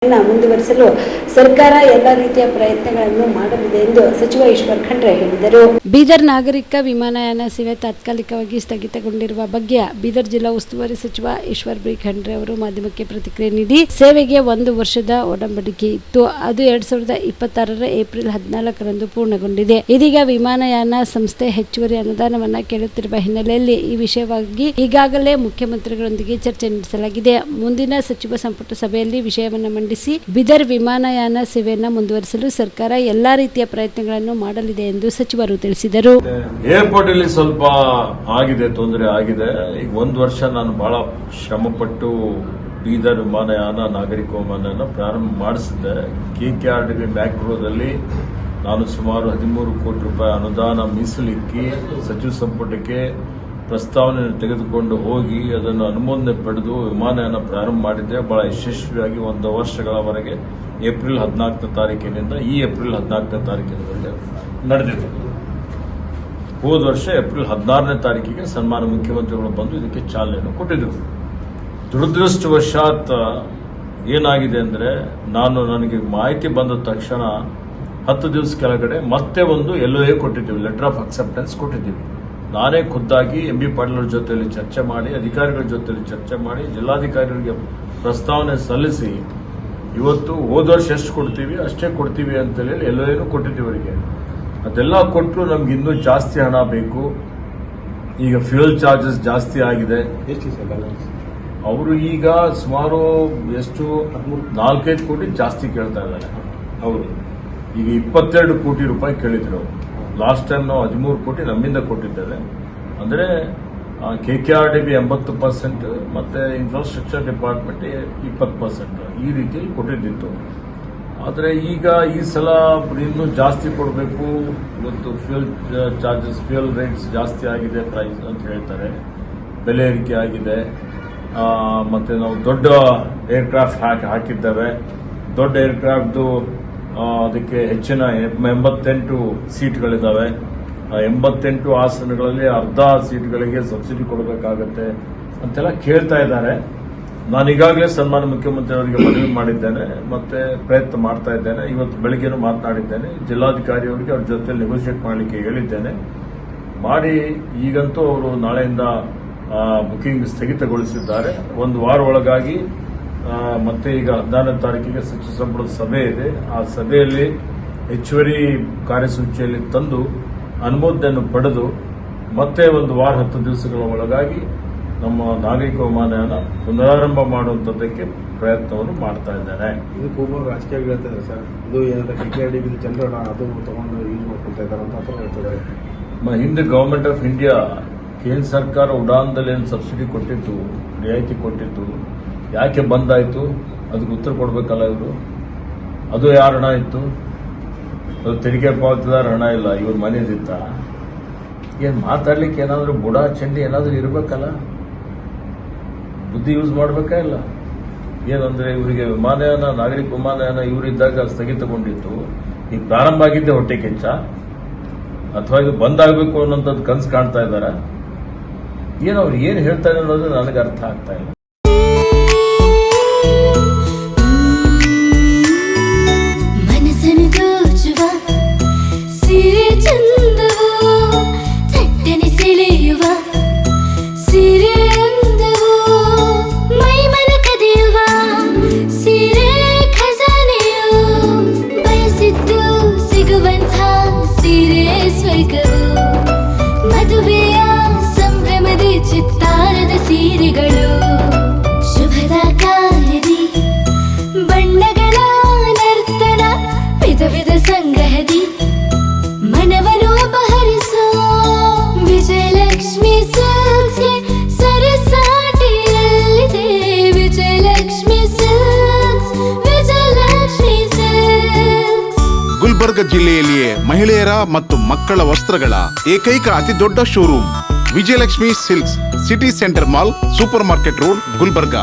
ಮುಂದುವರಿಸಲು ಸರ್ಕಾರ ಎಲ್ಲ ರೀತಿಯ ಪ್ರಯತ್ನಗಳನ್ನು ಮಾಡಲಿದೆ ಎಂದು ಸಚಿವ ಈಶ್ವರ್ ಖಂಡ್ರೆ ಹೇಳಿದರು. ಬೀದರ್ ನಾಗರಿಕ ವಿಮಾನಯಾನ ಸೇವೆ ತಾತ್ಕಾಲಿಕವಾಗಿ ಸ್ಥಗಿತಗೊಂಡಿರುವ ಬಗ್ಗೆ ಬೀದರ್ ಜಿಲ್ಲಾ ಉಸ್ತುವಾರಿ ಸಚಿವ ಈಶ್ವರ್ ಖಂಡ್ರೆ ಅವರು ಮಾಧ್ಯಮಕ್ಕೆ ಪ್ರತಿಕ್ರಿಯೆ ನೀಡಿ, ಸೇವೆಗೆ 1 ವರ್ಷದ ಒಡಂಬಡಿಕೆ ಇತ್ತು. ಅದು 2026 ಏಪ್ರಿಲ್ 14ರಂದು ಪೂರ್ಣಗೊಂಡಿದೆ. ಇದೀಗ ವಿಮಾನಯಾನ ಸಂಸ್ಥೆ ಹೆಚ್ಚುವರಿ ಅನುದಾನವನ್ನ ಕೇಳುತ್ತಿರುವ ಹಿನ್ನೆಲೆಯಲ್ಲಿ ಈ ವಿಷಯವಾಗಿ ಈಗಾಗಲೇ ಮುಖ್ಯಮಂತ್ರಿಗಳೊಂದಿಗೆ ಚರ್ಚೆ ನಡೆಸಲಾಗಿದೆ. ಮುಂದಿನ ಸಚಿವ ಸಂಪುಟ ಸಭೆಯಲ್ಲಿ ವಿಷಯವನ್ನು ಮಂಡಿಸಿ ಬೀದರ್ ವಿಮಾನಯಾನ ಸೇವೆಯನ್ನು ಮುಂದುವರಿಸಲು ಸರ್ಕಾರ ಎಲ್ಲಾ ರೀತಿಯ ಪ್ರಯತ್ನಗಳನ್ನು ಮಾಡಲಿದೆ ಎಂದು ಸಚಿವರು ತಿಳಿಸಿದರು. ಏರ್ಪೋರ್ಟ್ ಅಲ್ಲಿ ಸ್ವಲ್ಪ ತೊಂದರೆ ಆಗಿದೆ. ಈಗ 1 ವರ್ಷ ನಾನು ಬಹಳ ಶ್ರಮಪಟ್ಟು ಬೀದರ್ ವಿಮಾನಯಾನ ನಾಗರಿಕ ವಿಮಾನಯಾನ ಪ್ರಾರಂಭ ಮಾಡಿಸಿದ್ದೆ. KKRDB ಬ್ಯಾಂಕ್ ರೋಡಲ್ಲಿ ನಾನು ಸುಮಾರು 13 ಕೋಟಿ ರೂಪಾಯಿ ಅನುದಾನ ಮೀಸಲಿಕ್ಕಿ ಸಚಿವ ಸಂಪುಟಕ್ಕೆ ಪ್ರಸ್ತಾವನೆ ತೆಗೆದುಕೊಂಡು ಹೋಗಿ ಅದನ್ನು ಅನುಮೋದನೆ ಪಡೆದು ವಿಮಾನಯಾನ ಪ್ರಾರಂಭ ಮಾಡಿದ್ದೆ. ಬಹಳ ಯಶಸ್ವಿಯಾಗಿ 1 ವರ್ಷಗಳವರೆಗೆ ಏಪ್ರಿಲ್ 14ನೇ ತಾರೀಕಿನಿಂದ ಈ ಏಪ್ರಿಲ್ 14ನೇ ತಾರೀಕಿನವರೆಗೆ ನಡೆದಿದೆ. ಹೋದ ವರ್ಷ ಏಪ್ರಿಲ್ 16ನೇ ತಾರೀಕಿಗೆ ಸನ್ಮಾನ್ಯ ಮುಖ್ಯಮಂತ್ರಿಗಳು ಬಂದು ಇದಕ್ಕೆ ಚಾಲನೆಯನ್ನು ಕೊಟ್ಟಿದ್ದರು. ದುರದೃಷ್ಟವಶಾತ್ ಏನಾಗಿದೆ ಅಂದರೆ, ನನಗೆ ಮಾಹಿತಿ ಬಂದ ತಕ್ಷಣ 10 ದಿವಸ ಕೆಳಗಡೆ ಮತ್ತೆ ಒಂದು LOA ಕೊಟ್ಟಿದ್ದೀವಿ, ಲೆಟರ್ ಆಫ್ ಅಕ್ಸೆಪ್ಟೆನ್ಸ್ ಕೊಟ್ಟಿದ್ದೀವಿ. ನಾನೇ ಖುದ್ದಾಗಿ MB ಪಾಟೀಲ್ ಜೊತೆಯಲ್ಲಿ ಚರ್ಚೆ ಮಾಡಿ, ಅಧಿಕಾರಿಗಳ ಜೊತೆಯಲ್ಲಿ ಚರ್ಚೆ ಮಾಡಿ, ಜಿಲ್ಲಾಧಿಕಾರಿಗಳಿಗೆ ಪ್ರಸ್ತಾವನೆ ಸಲ್ಲಿಸಿ, ಇವತ್ತು ಹೋದ ವರ್ಷ ಎಷ್ಟು ಕೊಡ್ತೀವಿ ಅಷ್ಟೇ ಕೊಡ್ತೀವಿ ಅಂತೇಳಿ LOA ಕೊಟ್ಟಿದ್ದೀವಿ ಅವರಿಗೆ. ಅದೆಲ್ಲ ಕೊಟ್ಟರು ನಮ್ಗೆ ಇನ್ನೂ ಜಾಸ್ತಿ ಹಣ ಬೇಕು. ಈಗ ಫ್ಯೂಯಲ್ ಚಾರ್ಜಸ್ ಜಾಸ್ತಿ ಆಗಿದೆ. ಅವರು ಈಗ ಸುಮಾರು ಎಷ್ಟು 4-5 ಕೋಟಿ ಜಾಸ್ತಿ ಕೇಳ್ತಾ ಇದ್ದಾರೆ. ಅವರು ಈಗ 22 ಕೋಟಿ ರೂಪಾಯಿ ಕೇಳಿದ್ರು. ಲಾಸ್ಟ್ ಟೈಮ್ ನಾವು 13 ಕೋಟಿ ನಮ್ಮಿಂದ ಕೊಟ್ಟಿದ್ದೇವೆ. ಅಂದರೆ KKRDB 80% ಮತ್ತೆ ಇನ್ಫ್ರಾಸ್ಟ್ರಕ್ಚರ್ ಡಿಪಾರ್ಟ್ಮೆಂಟ್ 20% ಈ ರೀತಿಯಲ್ಲಿ ಕೊಟ್ಟಿದ್ದಿತ್ತು. ಆದರೆ ಈಗ ಈ ಸಲ ಇನ್ನೂ ಜಾಸ್ತಿ ಕೊಡಬೇಕು. ಇವತ್ತು ಫ್ಯೂಯಲ್ ಚಾರ್ಜಸ್, ಫ್ಯೂಯಲ್ ರೇಟ್ಸ್ ಜಾಸ್ತಿ ಆಗಿದೆ, ಪ್ರೈಸ್ ಅಂತ ಹೇಳ್ತಾರೆ, ಬೆಲೆ ಏರಿಕೆ ಆಗಿದೆ. ಮತ್ತೆ ನಾವು ದೊಡ್ಡ ಏರ್ಕ್ರಾಫ್ಟ್ ಹಾಕಿದ್ದೇವೆ. ದೊಡ್ಡ ಏರ್ಕ್ರಾಫ್ಟ್ದು ಅದಕ್ಕೆ ಹೆಚ್ಚಿನ 88 ಸೀಟ್ಗಳಿದ್ದಾವೆ. 88 ಆಸನಗಳಲ್ಲಿ ಅರ್ಧ ಸೀಟ್ಗಳಿಗೆ ಸಬ್ಸಿಡಿ ಕೊಡಬೇಕಾಗತ್ತೆ ಅಂತೆಲ್ಲ ಕೇಳ್ತಾ ಇದ್ದಾರೆ. ನಾನು ಈಗಾಗಲೇ ಸನ್ಮಾನ್ಯ ಮುಖ್ಯಮಂತ್ರಿ ಅವರಿಗೆ ಮನವಿ ಮಾಡಿದ್ದೇನೆ, ಮತ್ತೆ ಪ್ರಯತ್ನ ಮಾಡ್ತಾ ಇದ್ದೇನೆ. ಇವತ್ತು ಬೆಳಗ್ಗೆನೂ ಮಾತನಾಡಿದ್ದೇನೆ. ಜಿಲ್ಲಾಧಿಕಾರಿ ಅವರಿಗೆ ಅವ್ರ ಜೊತೆ ನೆಗೋಷಿಯೇಟ್ ಮಾಡಲಿಕ್ಕೆ ಹೇಳಿದ್ದೇನೆ. ಮಾಡಿ ಈಗಂತೂ ಅವರು ನಾಳೆಯಿಂದ ಬುಕಿಂಗ್ ಸ್ಥಗಿತಗೊಳಿಸಿದ್ದಾರೆ. 1 ವಾರ ಒಳಗಾಗಿ ಮತ್ತೆ ಈಗ 14ನೇ ತಾರೀಕಿಗೆ ಸಚಿವ ಸಂಪುಟದ ಸಭೆ ಇದೆ. ಆ ಸಭೆಯಲ್ಲಿ ಹೆಚ್ಚುವರಿ ಕಾರ್ಯಸೂಚಿಯಲ್ಲಿ ತಂದು ಅನುಮೋದನೆಯನ್ನು ಪಡೆದು ಮತ್ತೆ 1 ವಾರ 10 ದಿವಸಗಳ ಒಳಗಾಗಿ ನಮ್ಮ ನಾಗರಿಕ ವಿಮಾನಯಾನ ಪುನರಾರಂಭ ಮಾಡುವಂಥದ್ದಕ್ಕೆ ಪ್ರಯತ್ನವನ್ನು ಮಾಡ್ತಾ ಇದ್ದೇನೆ. ಇದಕ್ಕೂ ರಾಜಕೀಯ ಹೇಳ್ತಿದ್ದಾರೆ ಸರ್, ಇದು ಏನಾದ್ರೆ KKRDB ಜನರ ಅದು ತಗೊಂಡು ಯೂಸ್ ಮಾಡ್ಕೊಳ್ತಾ ಇದ್ದಾರೆ ಅಂತ ಹೇಳ್ತಿದ್ದಾರೆ. ಹಿಂದೆ ಗವರ್ಮೆಂಟ್ ಆಫ್ ಇಂಡಿಯಾ ಕೇಂದ್ರ ಸರ್ಕಾರ ಉಡಾನ್ದಲ್ಲಿ ಏನು ಸಬ್ಸಿಡಿ ಕೊಟ್ಟಿತ್ತು, ರಿಯಾಯಿತಿ ಕೊಟ್ಟಿತ್ತು, ಯಾಕೆ ಬಂದಾಯಿತು? ಅದಕ್ಕೆ ಉತ್ತರ ಕೊಡಬೇಕಲ್ಲ ಇವರು. ಅದು ಯಾರ ಹಣ ಇತ್ತು? ಅದು ತೆರಿಗೆ ಪಾವತಿದಾರ ಹಣ ಇಲ್ಲ, ಇವ್ರ ಮನೆದಿತ್ತ? ಏನು ಮಾತಾಡ್ಲಿಕ್ಕೆ ಏನಾದರೂ ಬುಡ ಚಂಡಿ ಏನಾದರೂ ಇರಬೇಕಲ್ಲ, ಬುದ್ಧಿ ಯೂಸ್ ಮಾಡಬೇಕಾ ಇಲ್ಲ? ಏನಂದ್ರೆ ಇವರಿಗೆ ವಿಮಾನಯಾನ, ನಾಗರಿಕ ವಿಮಾನಯಾನ ಇವರಿದ್ದಾಗ ಸ್ಥಗಿತಗೊಂಡಿತ್ತು. ಈಗ ಪ್ರಾರಂಭ ಆಗಿದ್ದೆ ಹೊಟ್ಟೆ ಕೆಚ್ಚ, ಅಥವಾ ಇದು ಬಂದಾಗಬೇಕು ಅನ್ನೋಂಥದ್ದು ಕನಸು ಕಾಣ್ತಾ ಇದ್ದಾರೆ. ಅವ್ರು ಏನು ಹೇಳ್ತಾರೆ ಅನ್ನೋದು ನನಗೆ ಅರ್ಥ ಆಗ್ತಾ ಇಲ್ಲ. ಮದುವೆಯ ಸಂಭ್ರಮದ ಚಿತ್ತಾರದ ಸೀರೆಗಳು, ಶುಭದ ಕಾರ್ಯದಿ ಬಣ್ಣಗಳ ನರ್ತನ, ವಿಧ ವಿಧ ಸಂಗ್ರಹದಿ ಮನವನ್ನು ಅಪಹರಿಸೋ ವಿಜಯಲಕ್ಷ್ಮಿ ಸಿಲ್ಕ್ಸ್ ಸರಸಾಟಿಯಲ್ಲಿದೆ. Vijayalakshmi silks, Vijayalakshmi silks. ಗುಲ್ಬರ್ಗ ಜಿಲ್ಲೆಯಲ್ಲಿಯೇ ಮಹಿಳೆಯರ ಮತ್ತು ಮಕ್ಕಳ ವಸ್ತ್ರಗಳ ಏಕೈಕ ಅತಿ ದೊಡ್ಡ showroom Vijayalakshmi silks, city centre mall, super market road, Gulbarga.